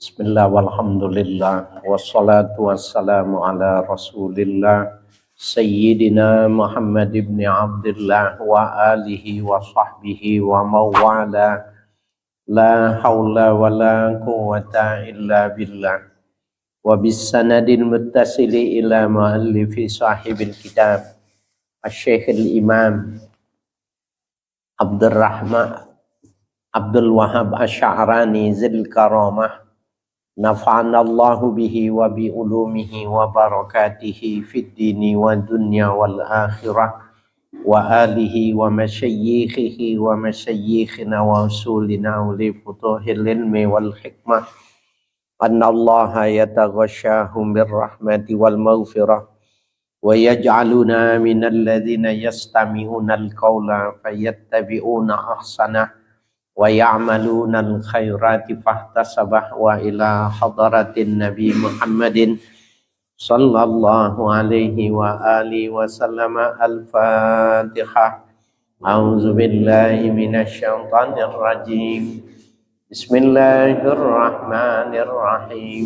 Bismillah walhamdulillah wassalatu wassalamu ala rasulillah Sayyidina Muhammad ibn Abdullah wa alihi wa sahbihi wa mawala la hawla wa la quwwata illa billah wa bisanadil muttasili ila muallifi sahibil kitab Asy-Syaikh al-Imam Abdul Wahhab Asy'arani Zil Karamah nafa'ana Allahu bihi wa bi ulumihi wa barakatihi fid dini wa dunya wal akhirah wa alihi wa masyayikhihi wa masyayikhina wa usulina uli futuhil ilmi wal hikmah anna Allaha yataghashahum birrahmati wal maghfirah wa yaj'aluna minal ladzina yastami'una al-qawla fayattabi'una ahsanah wa ya'maluna al-khairati fahtasabah wa ila hadaratin Nabi Muhammadin sallallahu alaihi wa alihi wa sallama al-Fatihah. A'udzu billahi minasy syaithanir rajim. Bismillahirrahmanirrahim.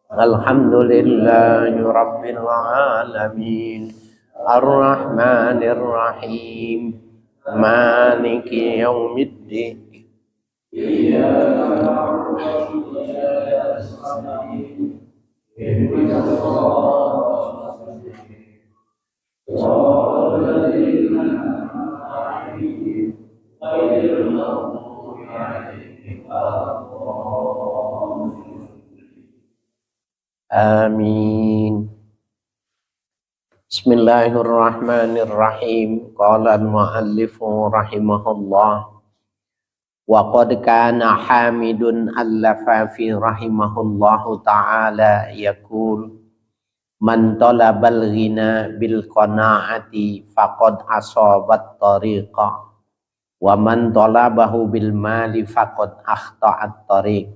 Alhamdulillahi rabbil alamin. Ar-Rahmanir Rahim. Maliki yaumiddin. Amin. Bismillahirrahmanirrahim. Qala al-muallifu rahimahullah wa qad kana Hamidun al-Lafafi rahimahullahu ta'ala yaqul man talabal ghina bil qanaati faqad asabat tariqa wa man talabahu bil mali faqad akhta'at tariq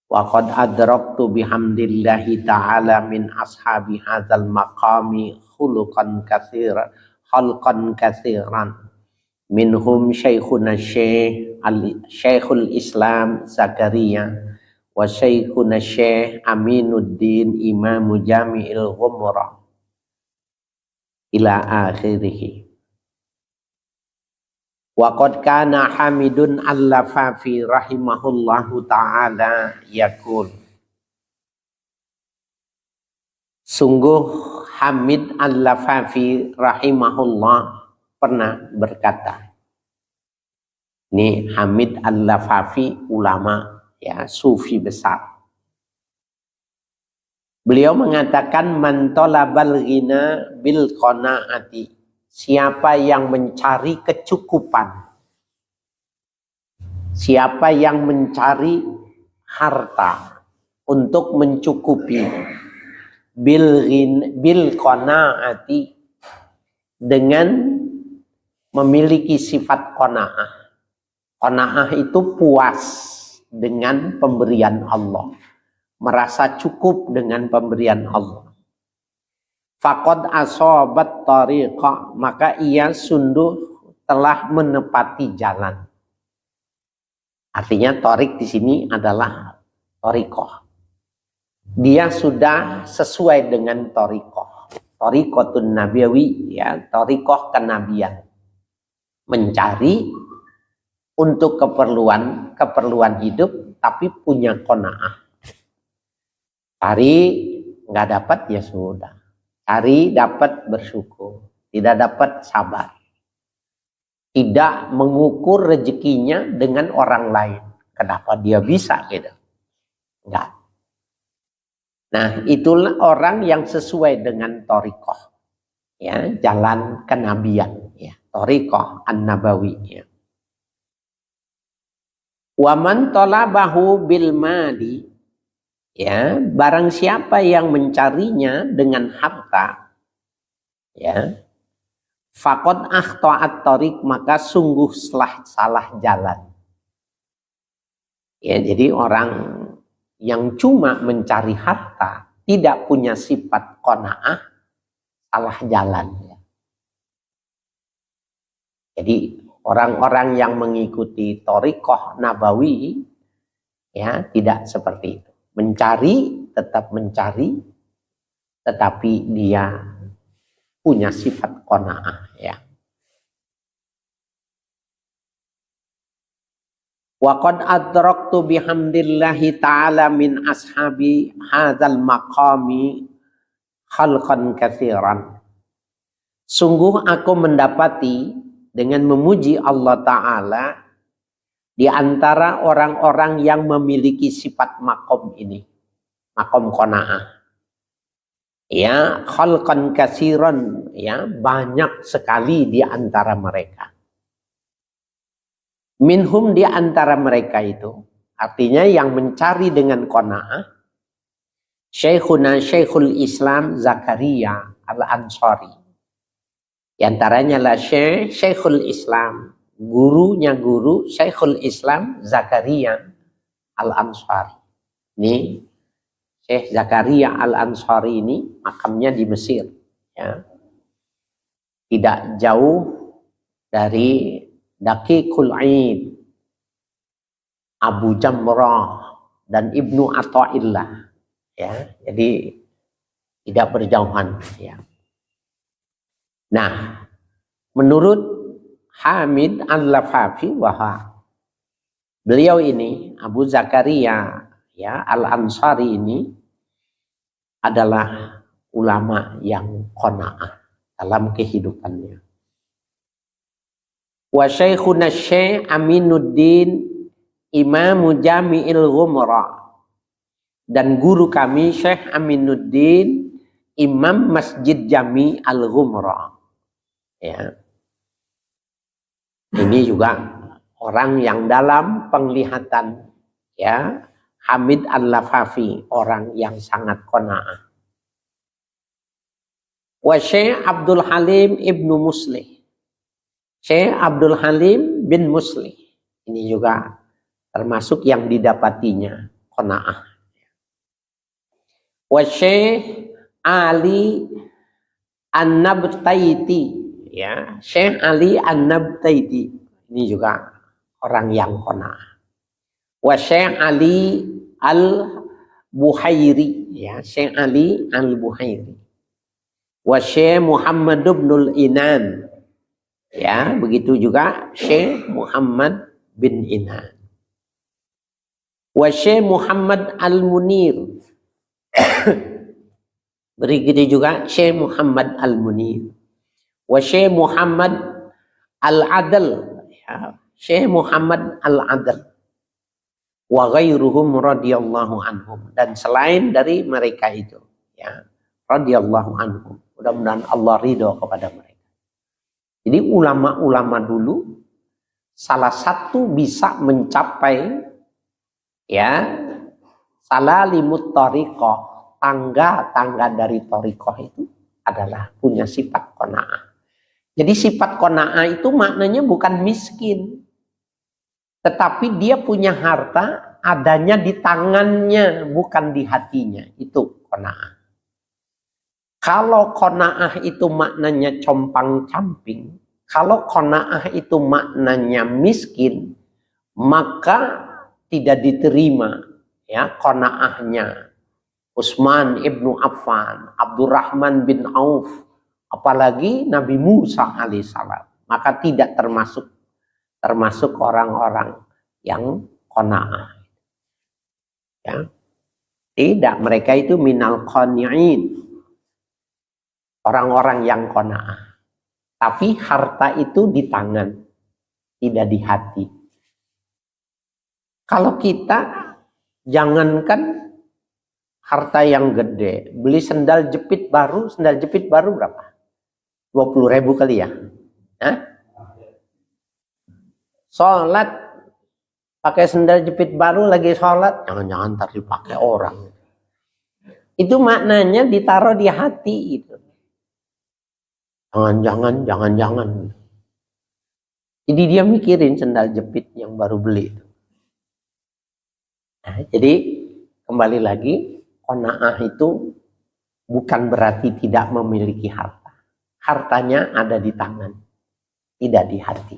wa qad adraktu bihamdillahi ta'ala min ashabi hadzal maqami khuluqan katsiran khalqan katsiran minhum syaikhuna Syekhul Islam Zakaria wa Syekhuna Syekh Aminuddin Imam Jami'il Ghumrah ila akhirih. Wa qad kana Hamidun al-Lafafi rahimahullahu ta'ala yaqul. Sungguh Hamid al-Lafafi rahimahullah pernah berkata. Ini Hamid al-Lafafi ulama ya sufi besar. Beliau mengatakan man talabal ghina bil qanaati. Siapa yang mencari kecukupan, siapa yang mencari harta untuk mencukupi bil qanaati dengan memiliki sifat qanaah. Qanaah itu puas dengan pemberian Allah, merasa cukup dengan pemberian Allah. Faqad asabat tariqa, maka ia sungguh telah menepati jalan. Artinya tariq di sini adalah tariqah. Dia sudah sesuai dengan tariqah. Tariqatun nabawi ya, tariqah kenabian. Mencari untuk keperluan hidup tapi punya qanaah. Cari nggak dapat ya sudah. Cari dapat bersyukur, tidak dapat sabar. Tidak mengukur rezekinya dengan orang lain. Kenapa dia bisa gitu? Enggak. Nah, itulah orang yang sesuai dengan thariqah. Ya, jalan kenabian, ya, thariqah an-nabawi, ya. Wa man talabahu bil mali, ya, barang siapa yang mencarinya dengan harta, ya, faqad akhta'at tariq, maka sungguh salah jalan. Ya, jadi orang yang cuma mencari harta, tidak punya sifat qanaah, salah jalan. Ya. Jadi orang-orang yang mengikuti thariqah nabawi Ya, tidak seperti itu. Mencari, tetap mencari, tetapi dia punya sifat qanaah, ya. Wa qad adraktu bihamdillahi ta'ala min ashabi hadzal maqami khalqan katsiran. Sungguh aku mendapati dengan memuji Allah Ta'ala di antara orang-orang yang memiliki sifat makom ini, makom qanaah. Ya, khalqan katsiran, ya, banyak sekali di antara mereka. Minhum di antara mereka itu, artinya yang mencari dengan qanaah, Syekhul Islam Zakaria Al-Ansari. Di antaranya lah Syekhul Islam, gurunya guru Syekhul Islam Zakaria Al-Ansari. Ini Syekh Zakaria Al-Ansari ini makamnya di Mesir, ya. Tidak jauh dari Daqiqul Aid, Abu Jamrah dan Ibnu Athaillah, ya. Jadi tidak berjauhan, ya. Nah, menurut Hamid Al-Lafafi, beliau ini Abu Zakaria, ya, Al-Ansari ini adalah ulama yang qanaah dalam kehidupannya. Wa Syekhuna Syekh Aminuddin Imam Jami'il Ghumra, dan guru kami Syekh Aminuddin Imam Masjid Jami Al-Ghumra, ya. Ini juga orang yang dalam penglihatan, ya, Hamid Al-Lafafi, orang yang sangat qanaah. Wa Syekh Abdul Halim Ibnu Muslih, Syekh Abdul Halim bin Muslih, ini juga termasuk yang didapatinya qanaah. Wa Syekh Ali An-Nabtaiti, ya, Syekh Ali An-Nabtaiti, ini juga orang yang qanaah. Wa Syekh Ali Al-Buhairi, ya, Syekh Ali Al-Buhairi. Wa Syekh Muhammad ibnul Inan, ya, begitu juga Syekh Muhammad bin Inan. Wa Syekh Muhammad Al-Munir, begitu juga Syekh Muhammad Al-Munir. Wa Syekh Muhammad Al-Adl, ya, Syekh Muhammad Al-Adl. Wa ghairuhum radhiyallahu anhum, dan selain dari mereka itu, ya, radhiyallahu anhum. Mudah-mudahan Allah ridho kepada mereka. Jadi ulama-ulama dulu salah satu bisa mencapai, ya, salalimut thariqah, tangga-tangga dari thariqah itu adalah punya sifat qanaah. Jadi sifat qanaah itu maknanya bukan miskin, tetapi dia punya harta adanya di tangannya, bukan di hatinya. Itu qanaah. Kalau qanaah itu maknanya compang-camping, kalau qanaah itu maknanya miskin, maka tidak diterima, ya, qanaahnya Utsman ibnu Affan, Abdurrahman bin Auf, apalagi Nabi Musa alaihissalam, maka tidak termasuk orang-orang yang qanaah, ya. Tidak, mereka itu minal qani'in, orang-orang yang qanaah. Tapi harta itu di tangan, tidak di hati. Kalau kita jangankan harta yang gede, beli sendal jepit baru berapa? 20.000 kali ya? Hah? Sholat pakai sendal jepit baru lagi sholat, jangan-jangan ntar dipakai orang. Itu maknanya ditaruh di hati itu. Jangan-jangan. Jadi dia mikirin sendal jepit yang baru beli itu. Nah, jadi kembali lagi, qanaah itu bukan berarti tidak memiliki harta. Hartanya ada di tangan, tidak di hati.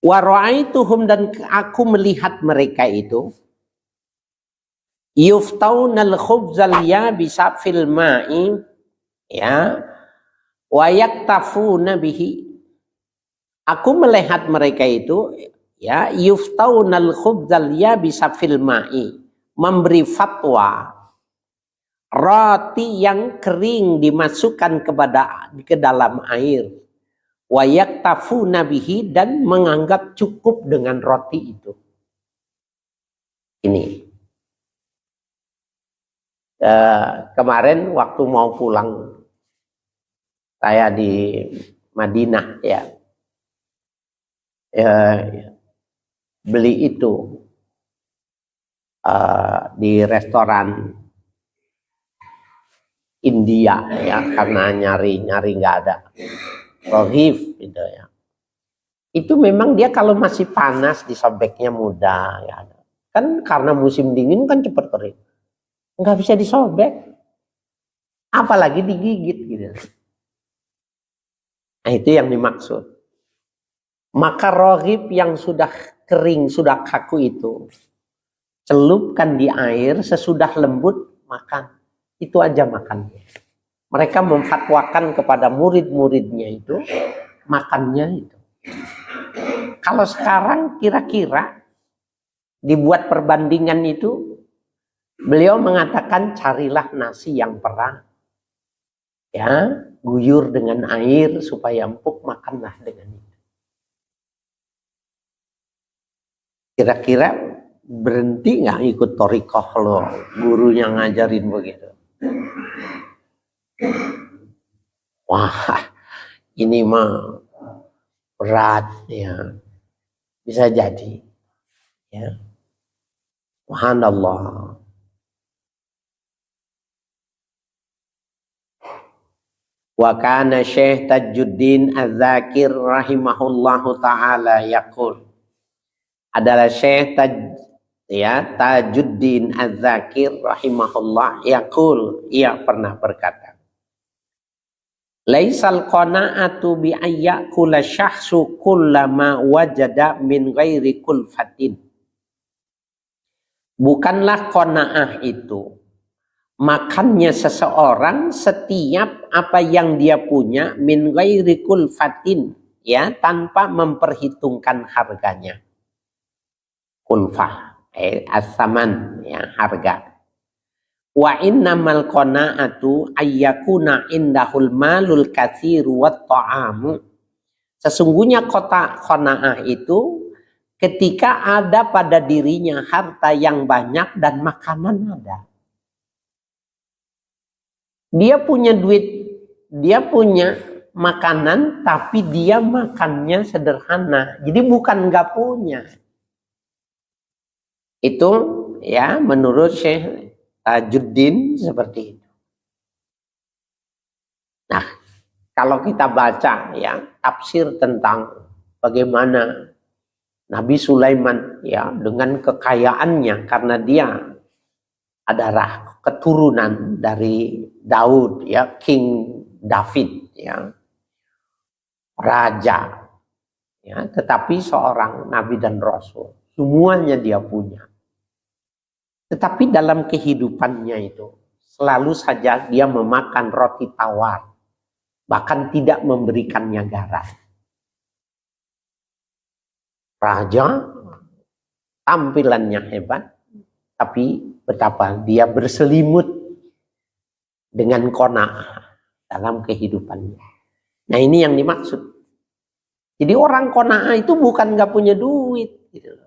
Wa ra'aituhum, dan aku melihat mereka itu yuftaunal khubzal yabisa fil ma'i, ya, wa yaktafuna bihi. Aku melihat mereka itu, ya, yuftaunal khubzal yabisa fil ma'i, memberi fatwa roti yang kering dimasukkan ke dalam air, wa yaktafuna bihi, dan menganggap cukup dengan roti itu. Ini kemarin waktu mau pulang saya di Madinah, ya, beli itu di restoran India, ya, karena nyari nggak ada rohif gitu, ya. Itu memang dia kalau masih panas disobeknya mudah, ya. Kan karena musim dingin kan cepat kering, nggak bisa disobek, apalagi digigit gitu. Nah, itu yang dimaksud. Maka rohif yang sudah kering, sudah kaku itu celupkan di air, sesudah lembut makan. Itu aja makannya. Mereka memfatwakan kepada murid-muridnya itu makannya itu. Kalau sekarang kira-kira dibuat perbandingan itu, beliau mengatakan carilah nasi yang perah, ya, guyur dengan air supaya empuk, makanlah dengan itu. Kira-kira berhenti nggak ikut thariqah lo, gurunya ngajarin begitu? Wah, ini mah berat, ya, bisa jadi, ya. Subhanallah. Wa kana Syekh Tajuddin Az-Zakir rahimahullahu taala yaqul, adalah Syekh Tajuddin Az-Zakir rahimahullah yaqul, ia pernah berkata, laisal qana'atu bi ayyakula syahsu kullama wajada min ghairi kulfatin. Bukanlah qanaah itu makannya seseorang setiap apa yang dia punya min ghairi kulfatin, ya, tanpa memperhitungkan harganya. Kulfah, as-saman, ya, harga. Wa innamal qanaatu ayyakuna indahul malul katsiru wat ta'amu. Sesungguhnya qanaah itu ketika ada pada dirinya harta yang banyak dan makanan ada. Dia punya duit, dia punya makanan, tapi dia makannya sederhana. Jadi bukan nggak punya. Itu, ya, menurut Syekh Tajuddin seperti itu. Nah, kalau kita baca, ya, tafsir tentang bagaimana Nabi Sulaiman, ya, dengan kekayaannya, karena dia adalah keturunan dari Daud, ya, King David, ya, raja, ya, tetapi seorang nabi dan rasul, semuanya dia punya. Tetapi dalam kehidupannya itu selalu saja dia memakan roti tawar, bahkan tidak memberikannya garam. Raja tampilannya hebat, tapi betapa dia berselimut dengan qanaah dalam kehidupannya. Nah, ini yang dimaksud. Jadi orang qanaah itu bukan nggak punya duit, gitu.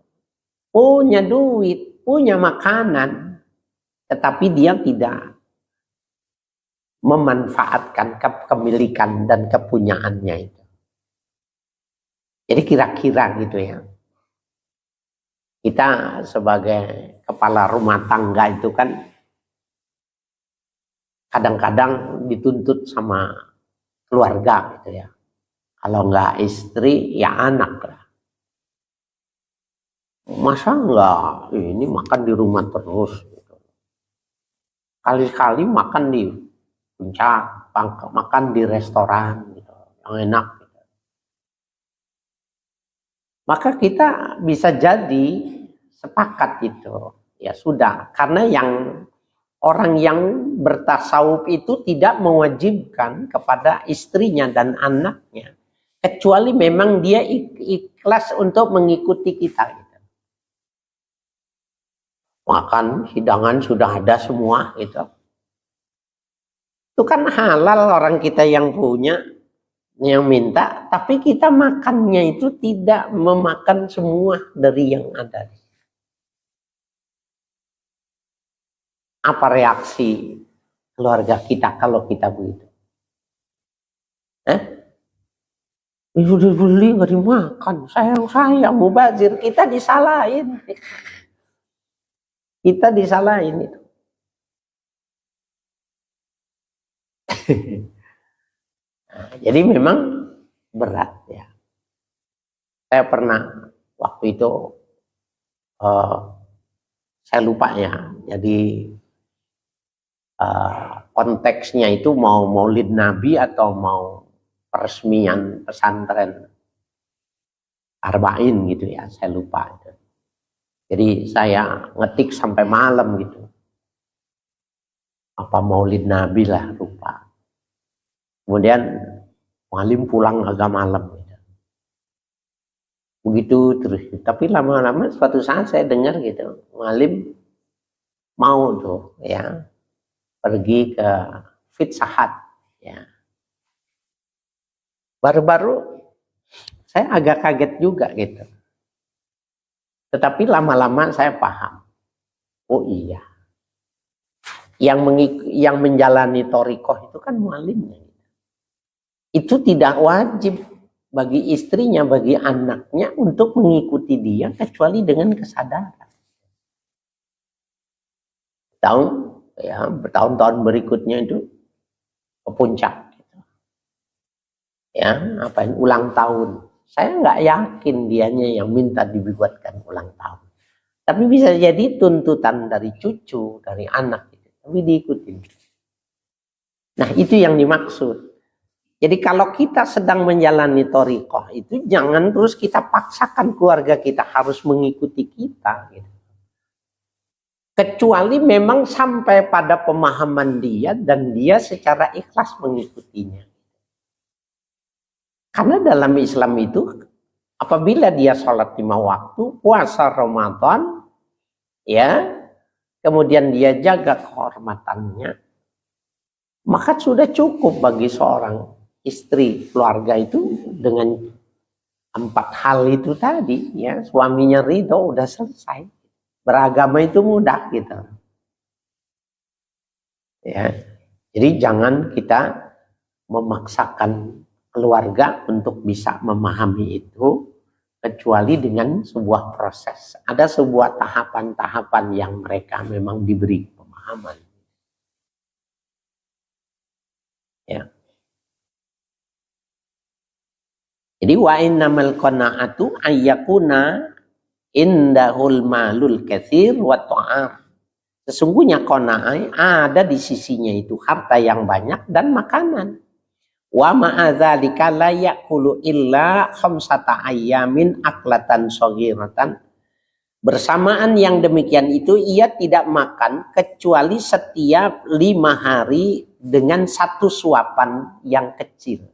Punya duit, punya makanan, tetapi dia tidak memanfaatkan kepemilikan dan kepunyaannya itu. Jadi kira-kira gitu, ya. Kita sebagai kepala rumah tangga itu kan kadang-kadang dituntut sama keluarga gitu, ya. Kalau nggak istri, ya anak lah. Masa nggak ini makan di rumah terus? Gitu. Kali-kali makan di puncak, makan di restoran gitu, yang enak. Gitu. maka kita bisa jadi sepakat itu. Ya sudah, karena orang yang bertasawuf itu tidak mewajibkan kepada istrinya dan anaknya, kecuali memang dia ikhlas untuk mengikuti kita. Gitu. Makan, hidangan sudah ada semua gitu. Itu kan halal orang kita yang punya, yang minta, tapi kita makannya itu tidak memakan semua dari yang ada. Apa reaksi keluarga kita kalau kita begitu? Udah beli nggak dimakan, sayang mubazir, kita disalahin. Kita disalahin itu. Nah, jadi memang berat ya. Saya pernah waktu itu saya lupa ya. Jadi konteksnya itu mau Maulid Nabi atau mau peresmian pesantren Arba'in gitu ya. Saya lupa itu. Jadi saya ngetik sampai malam gitu. Apa Maulid Nabi lah lupa. Kemudian mualim pulang agak malam gitu. Begitu terus. Tapi lama-lama suatu saat saya dengar gitu, mualim mau tuh ya pergi ke Pizza Hut ya. Baru-baru saya agak kaget juga gitu. Tetapi lama-lama saya paham. Oh iya. Yang menjalani thariqah itu kan mualimnya. Itu tidak wajib bagi istrinya, bagi anaknya untuk mengikuti dia kecuali dengan kesadaran. Bertahun-tahun berikutnya itu ke puncak. Gitu. Ya, apain ulang tahun. Saya nggak yakin dianya yang minta dibuatkan ulang tahun. Tapi bisa jadi tuntutan dari cucu, dari anak. Gitu. Tapi diikuti. Nah, itu yang dimaksud. Jadi kalau kita sedang menjalani thariqah itu jangan terus kita paksakan keluarga kita harus mengikuti kita. Gitu. Kecuali memang sampai pada pemahaman dia dan dia secara ikhlas mengikutinya. Karena dalam Islam itu apabila dia sholat 5 waktu, puasa Ramadan, ya, kemudian dia jaga kehormatannya, maka sudah cukup bagi seorang istri keluarga itu dengan 4 hal itu tadi ya, suaminya ridho udah selesai. Beragama itu mudah gitu. Ya. Jadi jangan kita memaksakan keluarga untuk bisa memahami itu kecuali dengan sebuah proses. Ada sebuah tahapan-tahapan yang mereka memang diberi pemahaman. Ya. Jadi wa innamal qanaatu ayyakuna indahul malul katsir wa ta'am. Sesungguhnya qanaah ada di sisinya itu harta yang banyak dan makanan. Wa ma'adzalika la ya'kulu illa khamsata ayyamin aklatan shaghiratan. Bersamaan yang demikian itu ia tidak makan kecuali setiap 5 hari dengan 1 suapan yang kecil.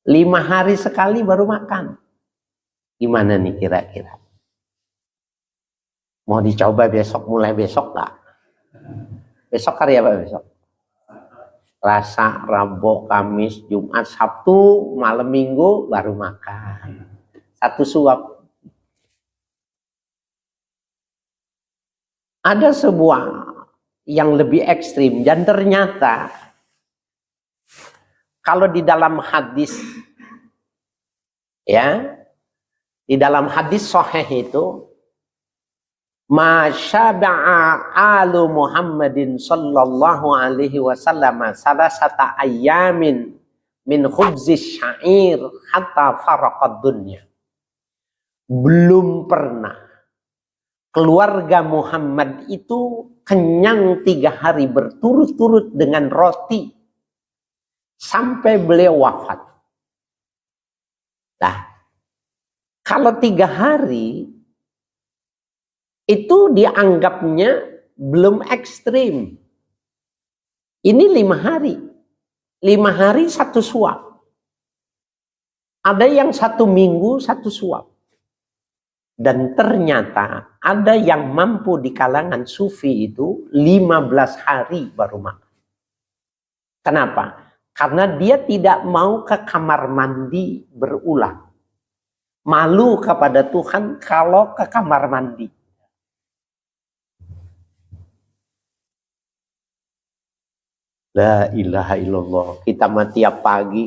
5 hari sekali baru makan. Gimana nih kira-kira? Mau dicoba besok, mulai besok nggak? Besok hari apa besok? Selasa, Rabu, Kamis, Jumat, Sabtu, malam Minggu baru makan. 1 suap. Ada sebuah yang lebih ekstrim dan ternyata kalau di dalam hadis ya, di dalam hadis sahih itu masyaba'a alu Muhammadin sallallahu alaihi wasallam salasata ayyamin min khubzis syair hatta faraqad dunya. Belum pernah keluarga Muhammad itu kenyang 3 hari berturut-turut dengan roti sampai beliau wafat. Nah, Kalau 3 hari itu dianggapnya belum ekstrim. Ini 5 hari. 5 hari 1 suap. Ada yang 1 minggu 1 suap. Dan ternyata ada yang mampu di kalangan sufi itu 15 hari baru makan. Kenapa? Karena dia tidak mau ke kamar mandi berulang. Malu kepada Tuhan kalau ke kamar mandi. La ilaha illallah. Kita mah tiap pagi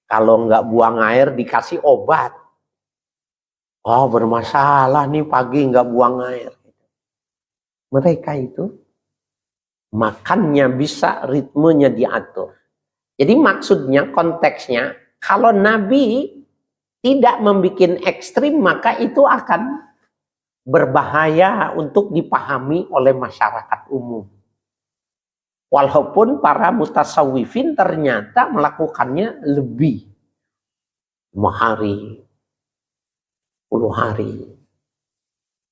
kalau nggak buang air dikasih obat. Oh, bermasalah nih pagi nggak buang air. Mereka itu makannya bisa, ritmenya diatur. Jadi maksudnya, konteksnya, kalau Nabi tidak membuat ekstrim, maka itu akan berbahaya untuk dipahami oleh masyarakat umum. Walaupun para mutasawwifin ternyata melakukannya lebih 5 hari, 10 hari.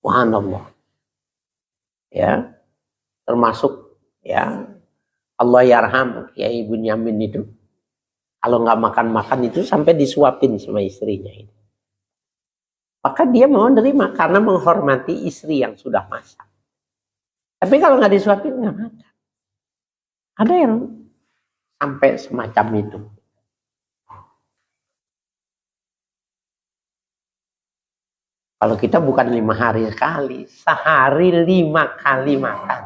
Subhanallah. Ya, termasuk ya Allah yarham Kiai Bunyamin itu, kalau nggak makan-makan itu sampai disuapin sama istrinya itu. Maka dia mau nerima karena menghormati istri yang sudah masak. Tapi kalau nggak disuapin nggak makan. Ada yang sampai semacam itu. Kalau kita bukan 5 hari sekali, sehari 5 kali makan.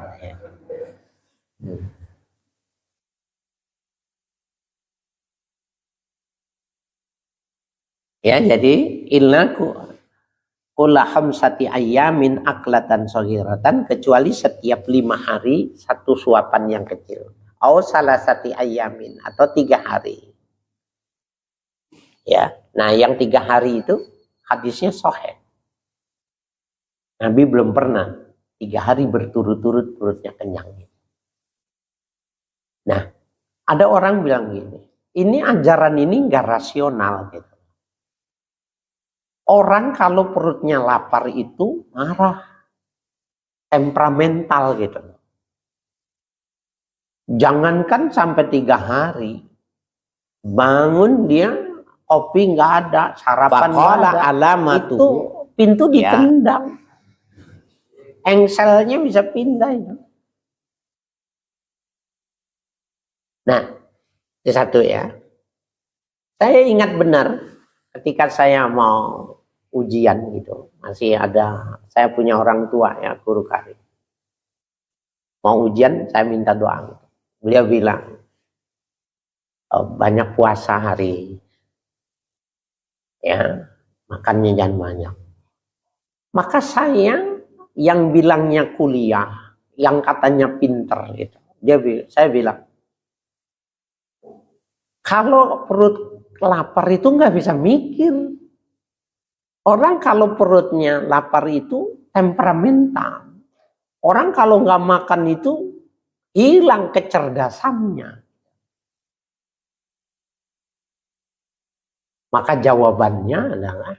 Ya, jadi ilnaku kula khamsati ayyamin aklatan shaghiratan, kecuali setiap 5 hari 1 suapan yang kecil. Au salasati ayyamin, atau 3 hari. Ya, nah yang 3 hari itu hadisnya sahih. Nabi belum pernah 3 hari berturut-turut perutnya kenyang. Nah, ada orang bilang gini, ini ajaran ini nggak rasional gitu. Orang kalau perutnya lapar itu marah, temperamental gitu. Jangankan sampai 3 hari, bangun dia kopi nggak ada, sarapan nggak ada, itu pintu ditendang. Engselnya bisa pindah itu. Nah, itu satu ya. Saya ingat benar ketika saya mau ujian gitu, masih ada, saya punya orang tua ya, guru karir. Mau ujian, saya minta doa. Beliau bilang, banyak puasa hari, ya, makannya jangan banyak. Maka saya yang bilangnya kuliah, yang katanya pinter gitu, saya bilang, kalau perut lapar itu nggak bisa mikir. Orang kalau perutnya lapar itu temperamental. Orang kalau nggak makan itu hilang kecerdasannya. Maka jawabannya adalah,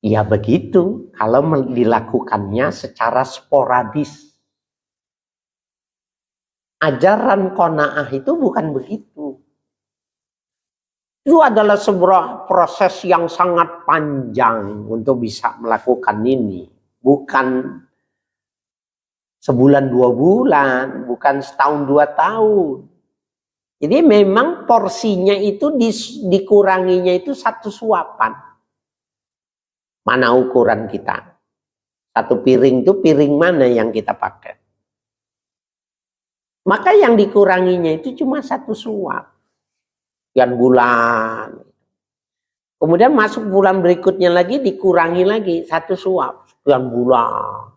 ya begitu kalau dilakukannya secara sporadis. Ajaran qanaah itu bukan begitu. Itu adalah sebuah proses yang sangat panjang untuk bisa melakukan ini. Bukan sebulan 2 bulan, bukan setahun 2 tahun. Jadi memang porsinya itu dikuranginya itu 1 suapan. Mana ukuran kita? 1 piring itu piring mana yang kita pakai? Maka yang dikuranginya itu cuma 1 suap. Sekian bulan. Kemudian masuk bulan berikutnya lagi dikurangi lagi 1 suap. Sekian bulan.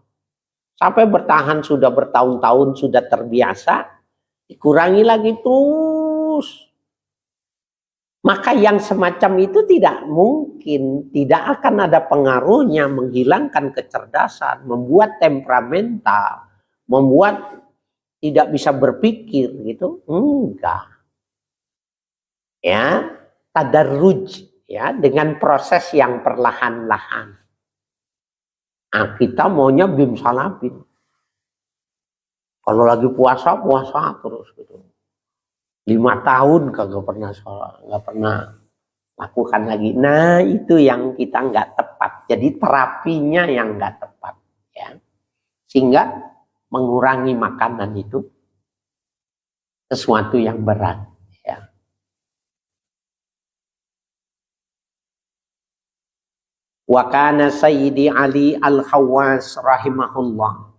Sampai bertahan sudah bertahun-tahun, sudah terbiasa. Dikurangi lagi terus. Maka yang semacam itu tidak mungkin, tidak akan ada pengaruhnya menghilangkan kecerdasan, membuat temperamental, membuat tidak bisa berpikir gitu. Enggak. Ya, tadarruj ya, dengan proses yang perlahan-lahan. Nah, kita maunya bim salabim. Kalau lagi puasa, puasa terus gitu. 5 tahun kagak pernah sholat, nggak pernah lakukan lagi. Nah, itu yang kita nggak tepat. Jadi terapinya yang nggak tepat, ya. Sehingga mengurangi makanan itu sesuatu yang berat, ya. Wa kana Sayyidi Ali Al-Khawwas rahimahullah.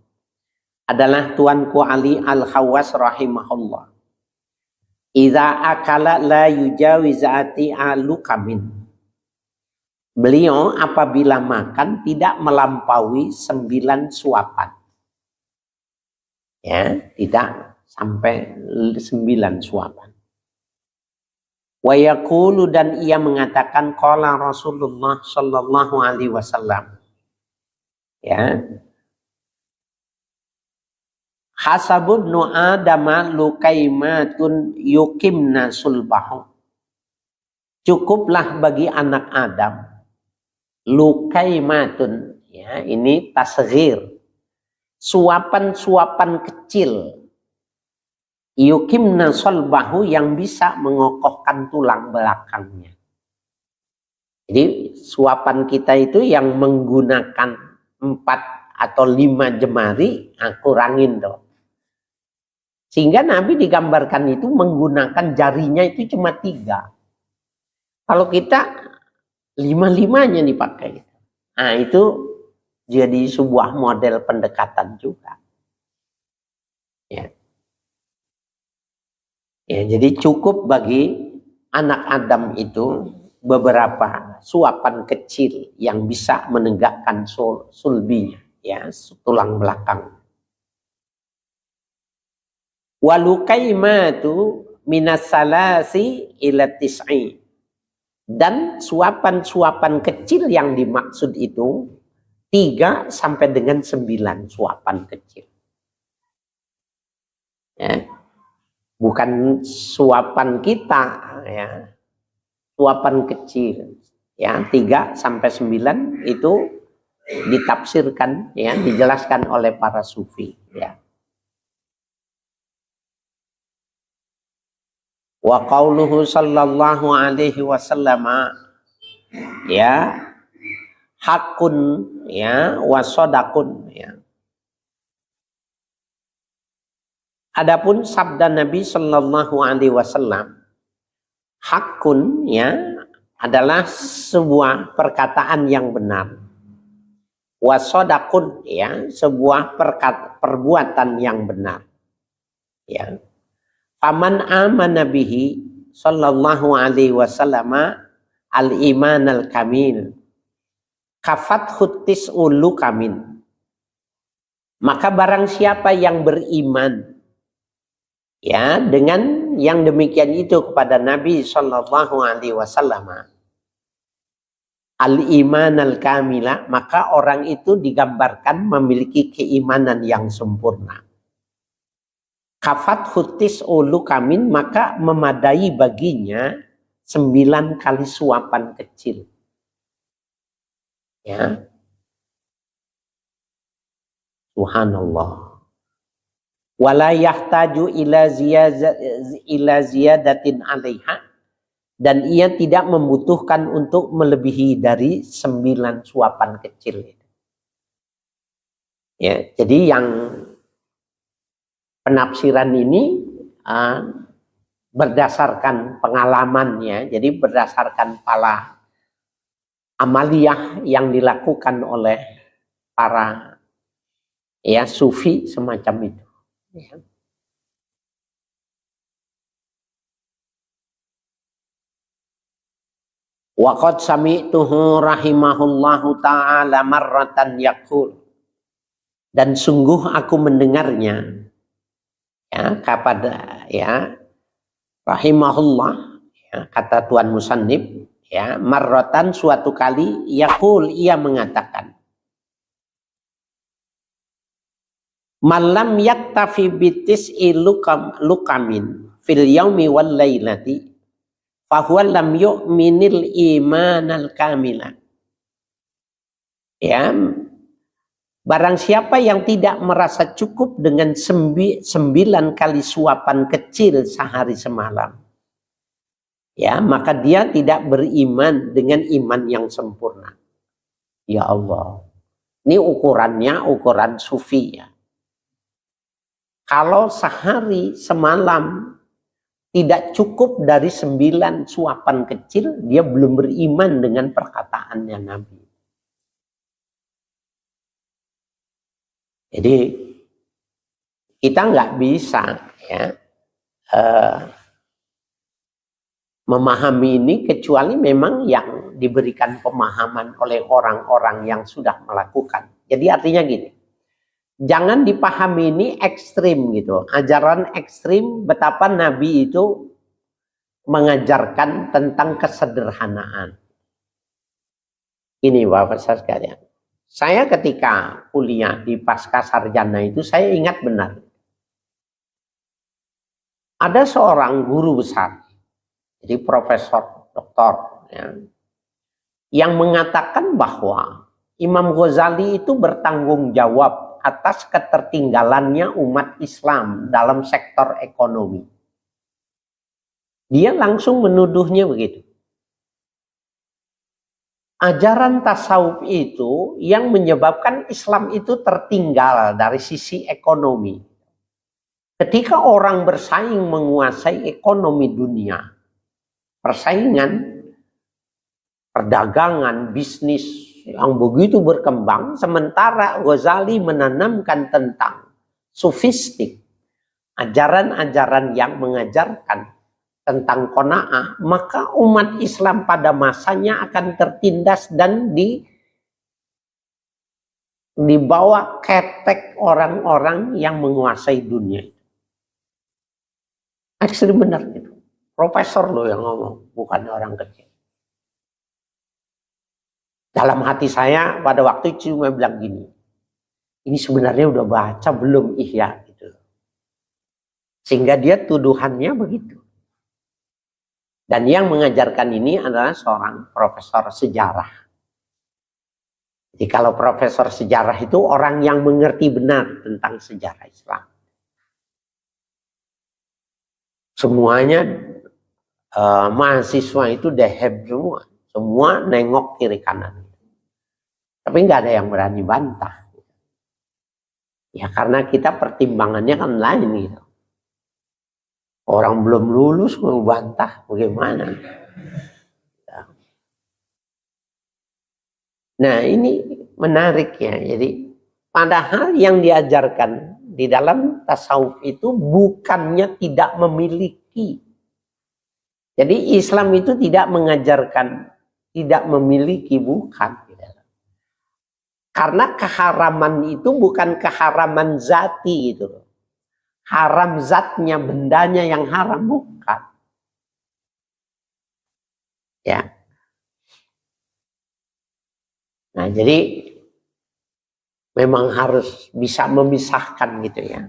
Adalah tuanku Ali Al-Khawwas rahimahullah. Idza akala la yujawizati alukamin. Beliau apabila makan tidak melampaui 9 suapan. Ya, tidak sampai 9 suapan. Wa yaqulu, dan ia mengatakan qala Rasulullah sallallahu alaihi wasallam. Ya. Hasabun adama lukaimatun yukimna sulbahu. Cukuplah bagi anak Adam lukaimatun, ya, ini tasghir, suapan-suapan kecil, yukimna sulbahu, yang bisa mengokohkan tulang belakangnya. Jadi suapan kita itu yang menggunakan 4 atau 5 jemari, kurangin dong. Sehingga Nabi digambarkan itu menggunakan jarinya itu cuma 3. Kalau kita 5-5-nya dipakai. Nah, itu jadi sebuah model pendekatan juga. Ya. Ya, jadi cukup bagi anak Adam itu beberapa suapan kecil yang bisa menegakkan sulbinya, ya, tulang belakang. Walukaimatu minas salasi ila tis'i. Dan suapan-suapan kecil yang dimaksud itu 3 sampai dengan 9 suapan kecil. Ya. Bukan suapan kita, ya. Suapan kecil, ya, 3 sampai 9 itu ditafsirkan, ya, dijelaskan oleh para sufi, ya. Wa qauluhu sallallahu alaihi wasallam, ya, hakun, ya, wa sodakun, ya. Adapun sabda Nabi sallallahu alaihi wasallam, hakun, ya, adalah sebuah perkataan yang benar. Wa sodakun, ya, sebuah perbuatan yang benar, ya. Faman amana bihi sallallahu alaihi wasallam al-iman al-kamil kafat hutis ulu kamin. Maka barang siapa yang beriman, ya, dengan yang demikian itu kepada Nabi sallallahu alaihi wasallam al-iman al-kamila, maka orang itu digambarkan memiliki keimanan yang sempurna. Kafat hutis ulu kamin, maka memadai baginya 9 kali suapan kecil. Ya. Subhanallah. Wala yahtaju ila ziyadatin alaiha, dan ia tidak membutuhkan untuk melebihi dari 9 suapan kecil. Ya, jadi yang penafsiran ini berdasarkan pengalamannya, jadi berdasarkan pala amaliyah yang dilakukan oleh para, ya, sufi semacam itu. Ya. Wa qad sami'tuhu rahimahullahu ta'ala marratan yaqul, dan sungguh aku mendengarnya, ya, kepada, ya, rahimahullah, ya, kata Tuan Musannif, ya, marratan, suatu kali, yaqul, ia mengatakan, malam yaktafi bitis lukamin fil yaumi wal lailati fahuwa lam yu'minil imanal kamila. Ya, barang siapa yang tidak merasa cukup dengan 9 kali suapan kecil sehari semalam, ya, maka dia tidak beriman dengan iman yang sempurna. Ya Allah, ini ukurannya ukuran sufi ya. Kalau sehari semalam tidak cukup dari 9 suapan kecil, dia belum beriman dengan perkataannya Nabi. Jadi kita nggak bisa ya memahami ini kecuali memang yang diberikan pemahaman oleh orang-orang yang sudah melakukan. Jadi artinya gini, jangan dipahami ini ekstrim gitu. Ajaran ekstrim betapa Nabi itu mengajarkan tentang kesederhanaan. Ini Bapak sekalian. Saya ketika kuliah di pasca sarjana itu saya ingat benar. Ada seorang guru besar, jadi profesor, doktor, ya, yang mengatakan bahwa Imam Ghazali itu bertanggung jawab atas ketertinggalannya umat Islam dalam sektor ekonomi. Dia langsung menuduhnya begitu. Ajaran tasawuf itu yang menyebabkan Islam itu tertinggal dari sisi ekonomi. Ketika orang bersaing menguasai ekonomi dunia, persaingan, perdagangan, bisnis yang begitu berkembang, sementara Ghazali menanamkan tentang sofistik, ajaran-ajaran yang mengajarkan tentang qanaah, maka umat Islam pada masanya akan tertindas dan dibawa ketek orang-orang yang menguasai dunia. Ekstrim benar itu. Profesor loh yang ngomong, bukan orang kecil. Dalam hati saya pada waktu itu cuma bilang gini, ini sebenarnya udah baca belum Ihya gitu. Sehingga dia tuduhannya begitu. Dan yang mengajarkan ini adalah seorang profesor sejarah. Jadi kalau profesor sejarah itu orang yang mengerti benar tentang sejarah Islam. Semuanya mahasiswa itu deheb semua. Semua nengok kiri kanan. Tapi nggak ada yang berani bantah. Ya karena kita pertimbangannya kan lain gitu. Orang belum lulus mau bantah bagaimana? Nah ini menarik ya. Jadi padahal yang diajarkan di dalam tasawuf itu bukannya tidak memiliki. Jadi Islam itu tidak mengajarkan tidak memiliki, bukan. Karena keharaman itu bukan keharaman zati gitu loh. Haram zatnya, bendanya yang haram, bukan. Ya. Nah, jadi memang harus bisa memisahkan gitu ya.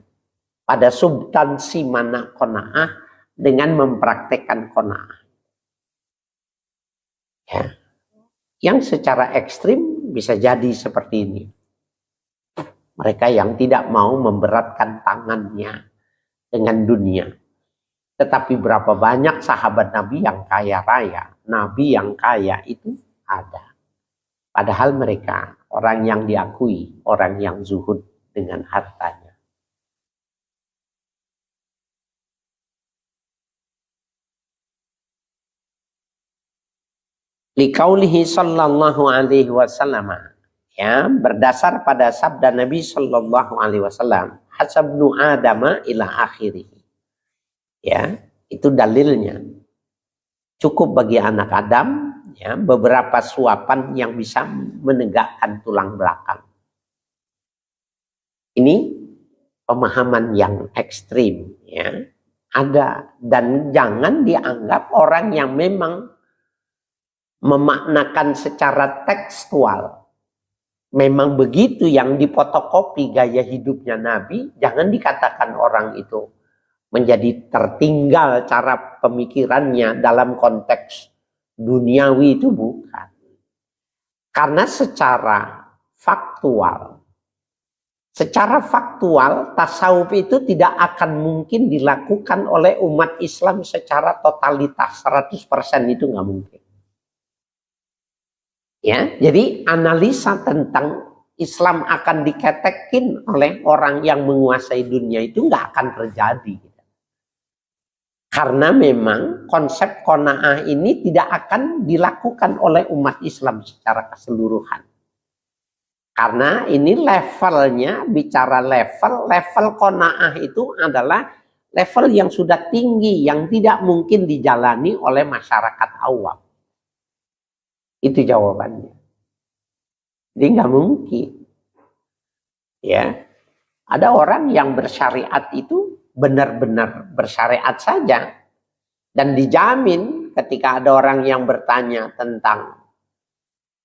Pada substansi mana qanaah dengan mempraktekkan qanaah. Ya. Yang secara ekstrim bisa jadi seperti ini. Mereka yang tidak mau memberatkan tangannya dengan dunia. Tetapi berapa banyak sahabat Nabi yang kaya raya. Nabi yang kaya itu ada. Padahal mereka orang yang diakui, orang yang zuhud dengan hartanya. Liqaulihi sallallahu alaihi wasallam. Ya, berdasar pada sabda Nabi Shallallahu Alaihi Wasallam, hasabnu adama ila akhirih. Ya, itu dalilnya. Cukup bagi anak Adam, ya, beberapa suapan yang bisa menegakkan tulang belakang. Ini pemahaman yang ekstrim, ya, ada, dan jangan dianggap orang yang memang memaknakan secara tekstual. Memang begitu yang difotokopi gaya hidupnya Nabi, jangan dikatakan orang itu menjadi tertinggal cara pemikirannya dalam konteks duniawi, itu bukan. Karena secara faktual tasawuf itu tidak akan mungkin dilakukan oleh umat Islam secara totalitas 100%, itu nggak mungkin. Ya, jadi analisa tentang Islam akan diketekin oleh orang yang menguasai dunia itu nggak akan terjadi. Karena memang konsep qanaah ini tidak akan dilakukan oleh umat Islam secara keseluruhan. Karena ini levelnya, bicara level qanaah itu adalah level yang sudah tinggi, yang tidak mungkin dijalani oleh masyarakat awam. Itu jawabannya. Jadi nggak mungkin. Ya, ada orang yang bersyariat itu benar-benar bersyariat saja, dan dijamin ketika ada orang yang bertanya tentang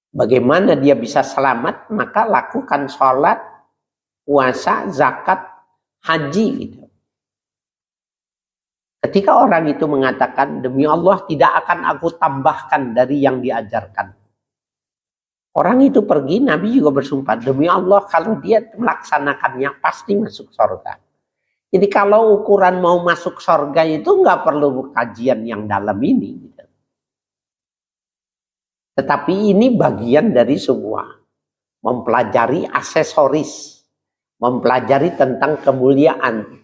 bagaimana dia bisa selamat, maka lakukan sholat, puasa, zakat, haji gitu. Ketika orang itu mengatakan, demi Allah tidak akan aku tambahkan dari yang diajarkan. Orang itu pergi, Nabi juga bersumpah, demi Allah kalau dia melaksanakannya pasti masuk surga. Jadi kalau ukuran mau masuk surga itu nggak perlu kajian yang dalam ini. Gitu. Tetapi ini bagian dari sebuah mempelajari aksesoris, mempelajari tentang kemuliaan.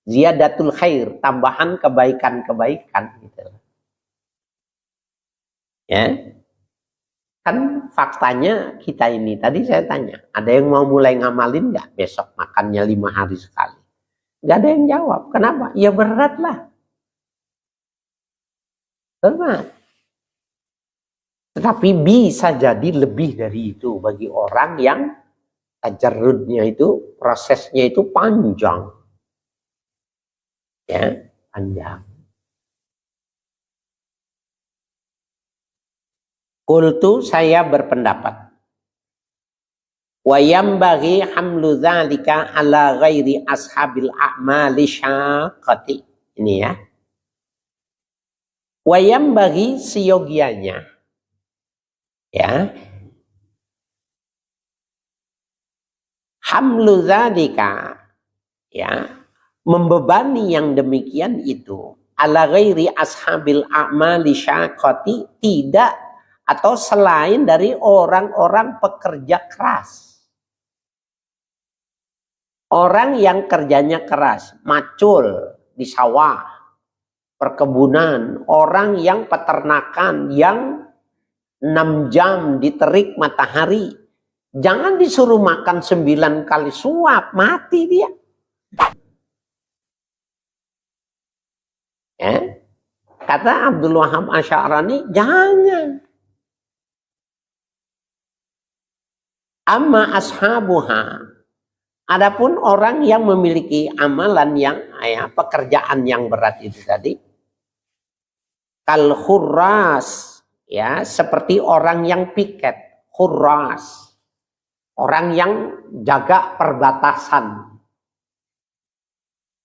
Ziyadatul khair, tambahan kebaikan-kebaikan gitu. Ya. Kan faktanya kita ini, tadi saya tanya, ada yang mau mulai ngamalin nggak besok makannya 5 hari sekali? Nggak ada yang jawab. Kenapa? Ya berat lah. Berat. Tetapi bisa jadi lebih dari itu bagi orang yang tajarrudnya itu, prosesnya itu panjang. Ya, panjang. Qultu, saya berpendapat, wa yambaghi hamlu dzalika ala ghairi ashabil a'mali syaqqati. Ini ya. Wa yambaghi seyogianya, ya, hamlu dzalika, ya, membebani yang demikian itu ala ghairi ashabil a'mali syaqqati, tidak atau selain dari orang-orang pekerja keras. Orang yang kerjanya keras, macul di sawah, perkebunan, orang yang peternakan yang 6 jam di terik matahari, jangan disuruh makan 9 kali suap, mati dia. Ya. Kata Abdul Wahab Asy'arani, jangan. Amma ashabuha, adapun orang yang memiliki amalan yang pekerjaan yang berat itu tadi, kal khurras, ya, seperti orang yang piket, khurras, orang yang jaga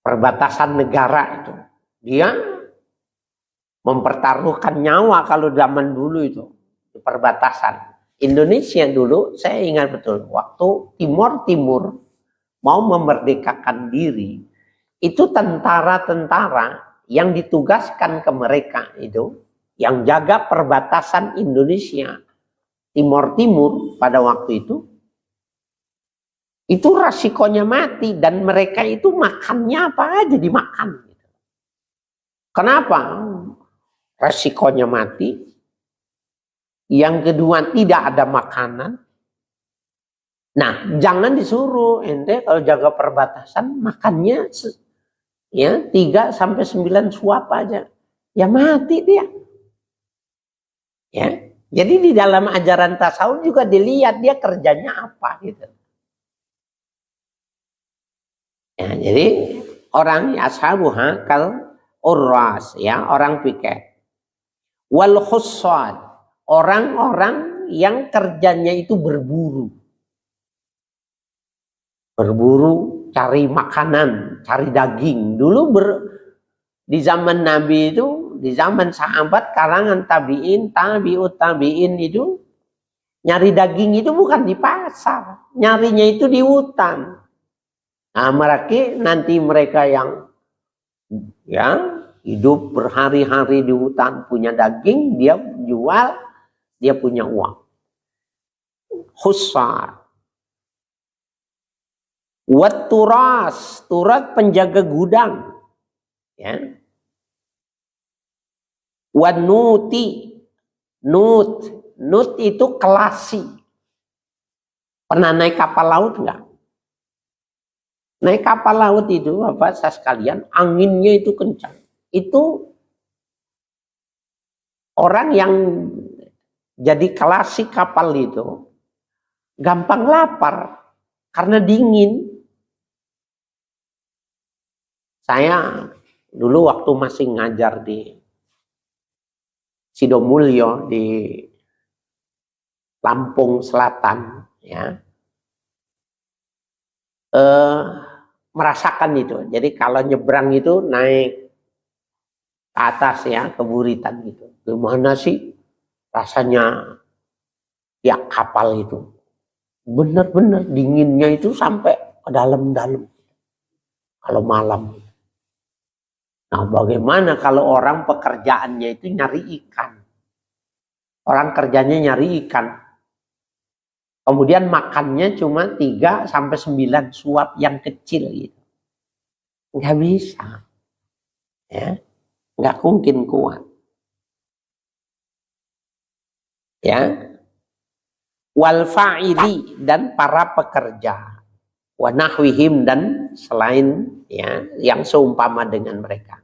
perbatasan negara itu, dia mempertaruhkan nyawa kalau zaman dulu itu di perbatasan. Indonesia dulu, saya ingat betul, waktu Timur mau memerdekakan diri, itu tentara-tentara yang ditugaskan ke mereka itu, yang jaga perbatasan Indonesia, Timur pada waktu itu resikonya mati, dan mereka itu makannya apa aja dimakan. Kenapa? Resikonya mati. Yang kedua, tidak ada makanan. Nah, jangan disuruh ente kalau jaga perbatasan makannya ya 3 sampai 9 suap aja. Ya mati dia. Ya. Jadi di dalam ajaran tasawuf juga dilihat dia kerjanya apa gitu. Ya, jadi orang ashabuha kal urras, ya, orang piket. Wal khussad, orang-orang yang kerjanya itu berburu. berburu, cari makanan, cari daging. Dulu di zaman Nabi itu, di zaman sahabat, kalangan tabi'in, tabi'ut tabi'in itu, nyari daging itu bukan di pasar, nyarinya itu di hutan. Nah, mereka yang ya hidup berhari-hari di hutan, punya daging, dia jual, dia punya uang. Khussar. Wat turas penjaga gudang, ya. Wan nuti, nut itu kelasi. Pernah naik kapal laut enggak? Naik kapal laut itu apa sekalian, anginnya itu kencang. Itu orang yang jadi kelasi kapal itu gampang lapar karena dingin. Saya dulu waktu masih ngajar di Sidomulyo di Lampung Selatan, ya, merasakan itu. Jadi kalau nyebrang itu naik ke atas ya, ke buritan gitu. Gimana sih rasanya ya kapal itu? Bener-bener dinginnya itu sampai ke dalam-dalam. Kalau malam. Nah, bagaimana kalau orang pekerjaannya itu nyari ikan? Orang kerjanya nyari ikan. Kemudian makannya cuma 3-9 suap yang kecil gitu. Nggak bisa. Ya, nggak mungkin kuat. Ya. Wal fa'ili, dan para pekerja. Wa nahwihim, dan selain ya yang seumpama dengan mereka.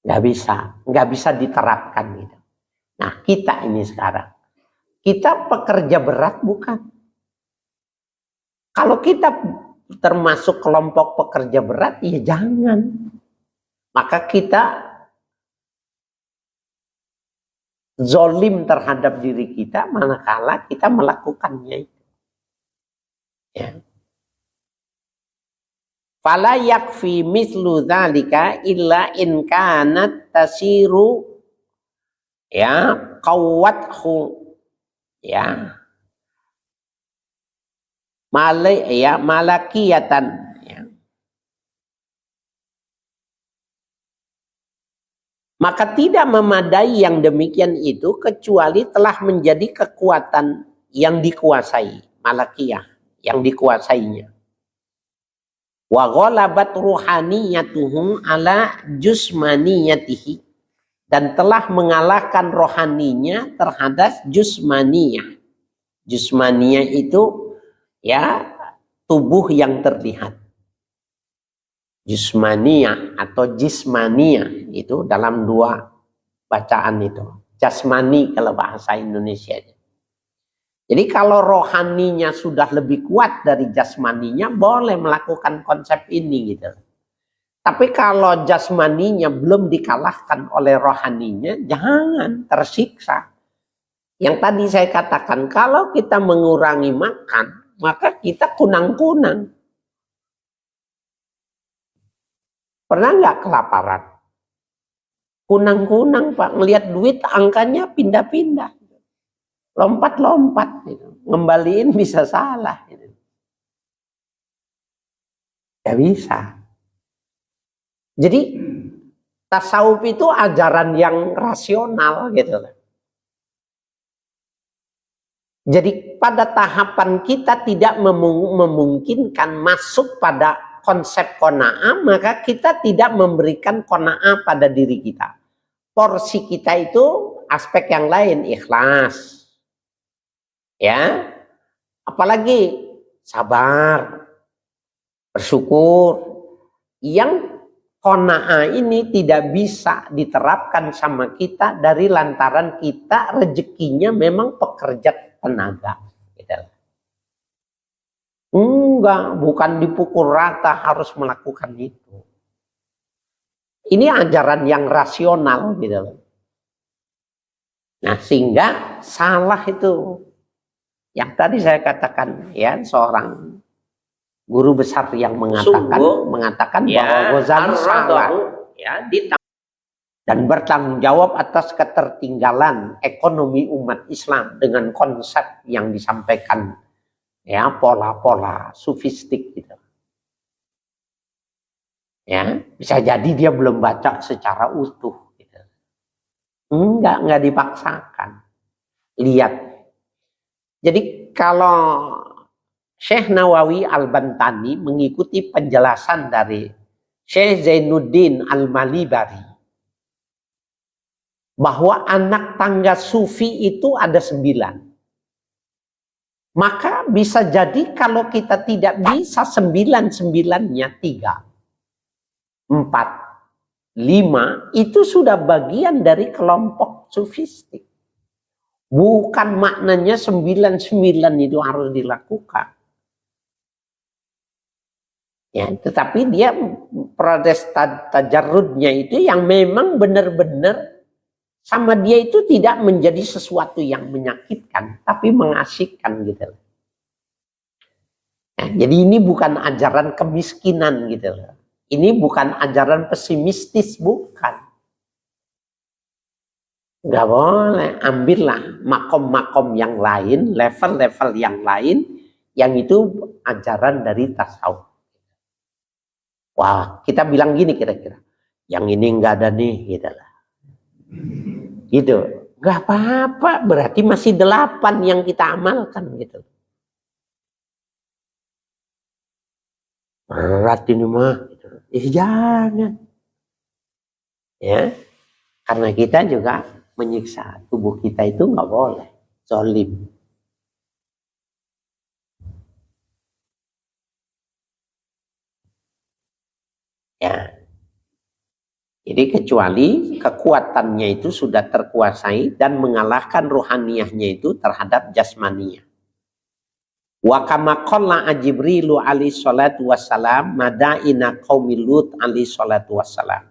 Nggak bisa diterapkan gitu. Nah, kita ini sekarang, kita pekerja berat bukan? Kalau kita termasuk kelompok pekerja berat, ya jangan. Maka kita zolim terhadap diri kita manakala kita melakukannya itu. Ya. Fala yakfi mislu dzalika illa in kanat tasiru ya qawwathu ya malakiyatan ya. Maka tidak memadai yang demikian itu kecuali telah menjadi kekuatan yang dikuasai, malakiyah yang dikuasainya. Wa ghalabat ruhaniyatuhum ala jusmaniyatihi, dan telah mengalahkan rohaninya terhadap jusmaniyah. Jusmaniyah itu ya tubuh yang terlihat. Jusmaniyah atau jismaniyah itu dalam dua bacaan itu. Jasmani kalau bahasa Indonesia. Jadi kalau rohaninya sudah lebih kuat dari jasmaninya, boleh melakukan konsep ini gitu. Tapi kalau jasmaninya belum dikalahkan oleh rohaninya, jangan tersiksa. Yang tadi saya katakan, kalau kita mengurangi makan, maka kita kunang-kunang. Pernah nggak kelaparan? Kunang-kunang Pak, ngelihat duit angkanya pindah-pindah. Lompat-lompat, gitu. Ngembaliin bisa salah. Gitu. Ya bisa. Jadi tasawuf itu ajaran yang rasional gitu. Jadi pada tahapan kita tidak memungkinkan masuk pada konsep qanaah, maka kita tidak memberikan qanaah pada diri kita. Porsi kita itu aspek yang lain, ikhlas. Ya, apalagi sabar, bersyukur. Yang qanaah ini tidak bisa diterapkan sama kita dari lantaran kita rezekinya memang pekerja tenaga. Gitu. Enggak, bukan dipukul rata harus melakukan itu. Ini ajaran yang rasional gitu. Nah, sehingga salah itu. Yang tadi saya katakan ya, seorang Guru besar yang mengatakan ya, bahwa Ghazali salah ya, dan bertanggung jawab atas ketertinggalan ekonomi umat Islam dengan konsep yang disampaikan, ya, pola-pola sufistik gitu. Ya, bisa jadi dia belum baca secara utuh gitu. Enggak dipaksakan. Lihat. Jadi kalau Syekh Nawawi Al-Bantani mengikuti penjelasan dari Syekh Zainuddin Al-Malibari bahwa anak tangga sufi itu ada 9. Maka bisa jadi kalau kita tidak bisa 9-9-nya 3, 4, 5 itu sudah bagian dari kelompok sufistik. Bukan maknanya 9-9 itu harus dilakukan. Ya, tetapi dia proses tajarrudnya itu yang memang benar-benar sama dia itu tidak menjadi sesuatu yang menyakitkan, tapi mengasihkan gitu. Ya, jadi ini bukan ajaran kemiskinan gitu. Ini bukan ajaran pesimistis, bukan. Nggak boleh, ambillah makom-makom yang lain, level-level yang lain, yang itu ajaran dari tasawuf. Wah, kita bilang gini kira-kira, yang ini enggak ada nih, gitu lah. Gitu, enggak apa-apa, berarti masih 8 yang kita amalkan, gitu. Berat ini mah, gitu. Jangan. Ya, karena kita juga menyiksa tubuh kita itu enggak boleh, zolim. Ya, jadi kecuali kekuatannya itu sudah terkuasai dan mengalahkan ruhaniyahnya itu terhadap jasmaniyah. Wa kama qalla Jibrilu alaihi salatu wassalam madaina qaumi Lut alaihi salatu wassalam.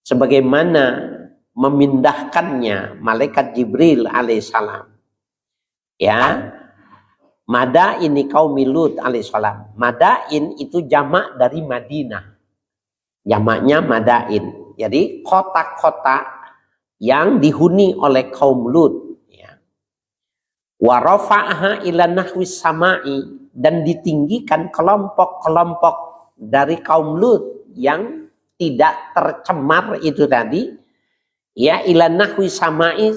Sebagaimana memindahkannya malaikat Jibril alaihi salam. Ya. Madaini qaumi Lut alaihi salam. Madain itu jamak dari Madinah. Jamaknya Madain. Jadi kota-kota yang dihuni oleh kaum Lut. Ya. Wa rafa'aha ila nahwis sama'i, dan ditinggikan kelompok-kelompok dari kaum Lut yang tidak tercemar itu tadi. Ya, ila nahwis sama'i,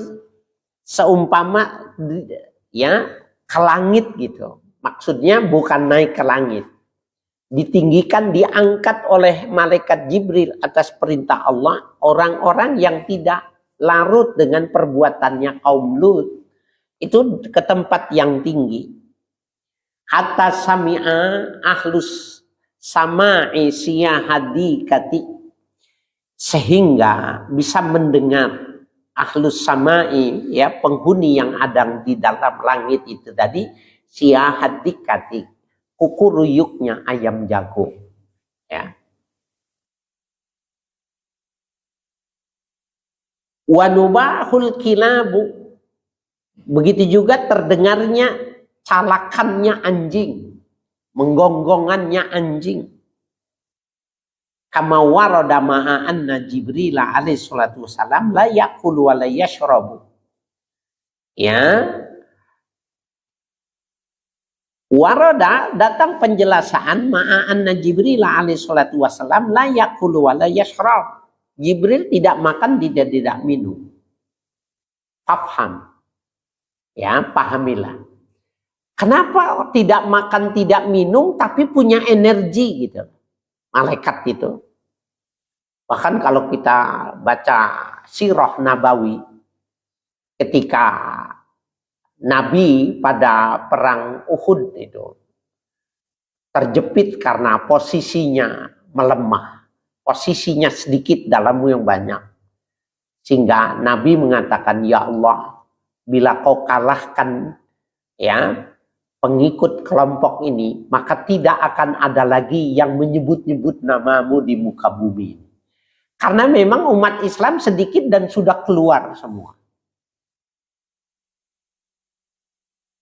seumpama ya ke langit gitu. Maksudnya bukan naik ke langit. Ditinggikan, diangkat oleh malaikat Jibril atas perintah Allah orang-orang yang tidak larut dengan perbuatannya kaum Lut itu ke tempat yang tinggi. Hatta sami'a ahlus sama'i siyahadi kati, sehingga bisa mendengar ahlus sama'i, ya, penghuni yang ada di dalam langit itu tadi, siyahadi kati, kukuruyuknya ayam jago, ya. Wanubahul kilabu, begitu juga terdengarnya calakannya anjing, menggonggongannya anjing. Kama warada ma'a anna Jibril alaihi salatu wassalam la yakulu wa la yashrabu. Ya. Warada, datang penjelasan ma'anna Jibril alaihi salatu wassalam la yakulu wa la yashrab. Jibril tidak makan, tidak minum. Fafham. Ya, pahamilah. Kenapa tidak makan, tidak minum tapi punya energi gitu. Malaikat itu. Bahkan kalau kita baca sirah Nabawi ketika Nabi pada perang Uhud itu terjepit karena posisinya melemah, posisinya sedikit dalam yang banyak, sehingga Nabi mengatakan, ya Allah, bila kau kalahkan, ya, pengikut kelompok ini, maka tidak akan ada lagi yang menyebut-nyebut namamu di muka bumi. Karena memang umat Islam sedikit dan sudah keluar semua.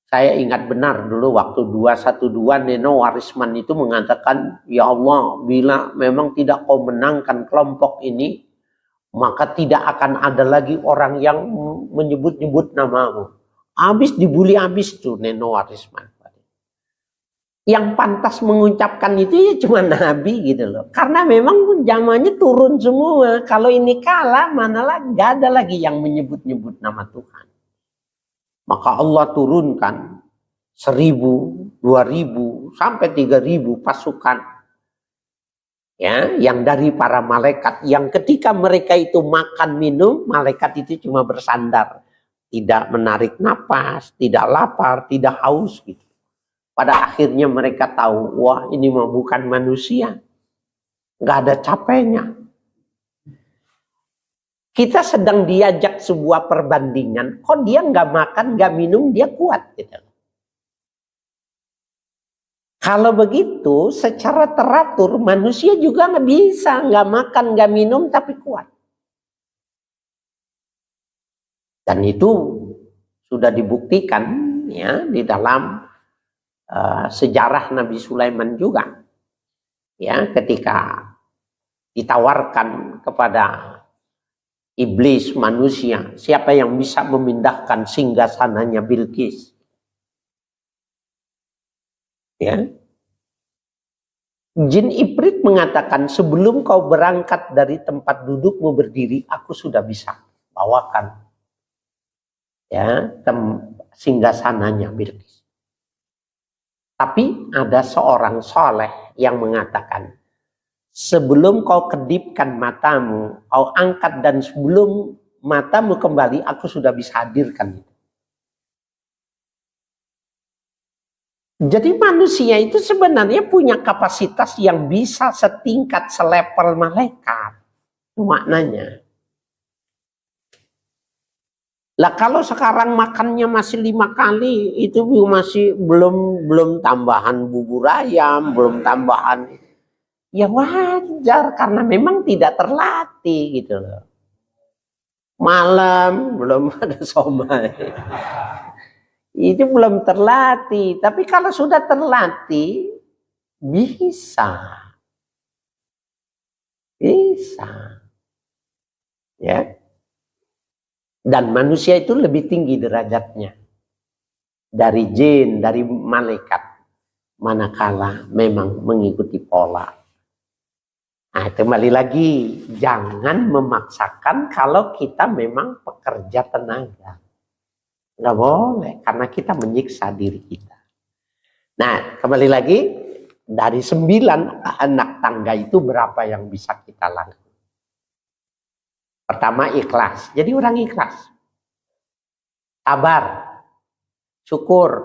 Saya ingat benar dulu waktu 212 Neno Warisman itu mengatakan, ya Allah, bila memang tidak kau menangkan kelompok ini, maka tidak akan ada lagi orang yang menyebut-nyebut namamu. Habis dibully habis tuh Neno Warisman. Yang pantas mengucapkan itu ya cuma Nabi gitu loh. Karena memang zamannya turun semua. Kalau ini kalah, mana lagi, gak ada lagi yang menyebut-nyebut nama Tuhan. Maka Allah turunkan 1.000, 2.000, sampai 3.000 pasukan. Ya, yang dari para malaikat. Yang ketika mereka itu makan minum, malaikat itu cuma bersandar. Tidak menarik napas, tidak lapar, tidak haus gitu. Pada akhirnya mereka tahu, wah ini mah bukan manusia. Nggak ada capeknya. Kita sedang diajak sebuah perbandingan, kok dia nggak makan, nggak minum, dia kuat. Gitu. Kalau begitu, secara teratur, manusia juga nggak bisa, nggak makan, nggak minum, tapi kuat. Dan itu sudah dibuktikan ya di dalam sejarah Nabi Sulaiman juga, ya ketika ditawarkan kepada iblis manusia, siapa yang bisa memindahkan singgasananya Bilqis, ya jin Ifrit mengatakan, sebelum kau berangkat dari tempat dudukmu berdiri, aku sudah bisa bawakan ya singgasananya Bilqis. Tapi ada seorang soleh yang mengatakan, sebelum kau kedipkan matamu, kau angkat dan sebelum matamu kembali, aku sudah bisa hadirkan. Jadi manusia itu sebenarnya punya kapasitas yang bisa setingkat selevel malaikat. Itu maknanya. Lah kalau sekarang makannya masih 5 kali, itu masih belum tambahan bubur ayam, belum tambahan. Ya wajar karena memang tidak terlatih gitu loh. Malam belum ada somai. Itu belum terlatih. Tapi kalau sudah terlatih, bisa. Bisa. Ya. Dan manusia itu lebih tinggi derajatnya dari jin, dari malaikat, manakala memang mengikuti pola. Nah, kembali lagi, jangan memaksakan kalau kita memang pekerja tenaga. Nggak boleh, karena kita menyiksa diri kita. Nah, kembali lagi, dari 9 anak tangga itu berapa yang bisa kita lakukan? Pertama, ikhlas. Jadi orang ikhlas. Sabar. Syukur.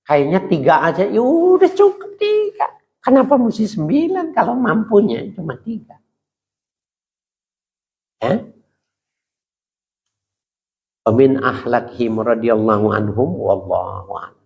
Kayaknya 3 aja, ya udah cukup 3. Kenapa mesti 9 kalau mampunya cuma 3? Ya. Amin ahlakihim radhiyallahu anhum wallahu a'lam.